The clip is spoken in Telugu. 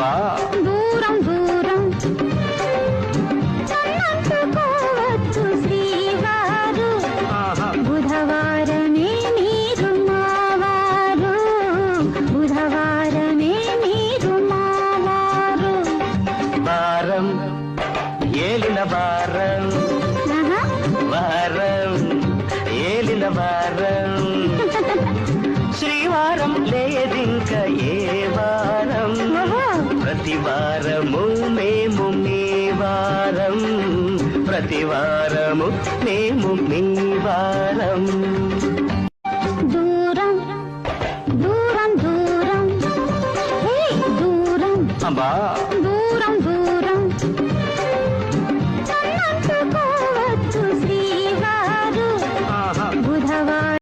అబ్బా దూరం దూరం నన్నంటుకోవచ్చు శ్రీవారు. బుధవారమే మీరు మావారు, బుధవారమే మీరు మావారు. వారం ఏలిన వారం, వారం ఏలిన వారం, శ్రీవారం లేదింక ఏ వారం, ప్రతి వారము మేము మీ వారం, ప్రతి వారము మేము మీ వారం.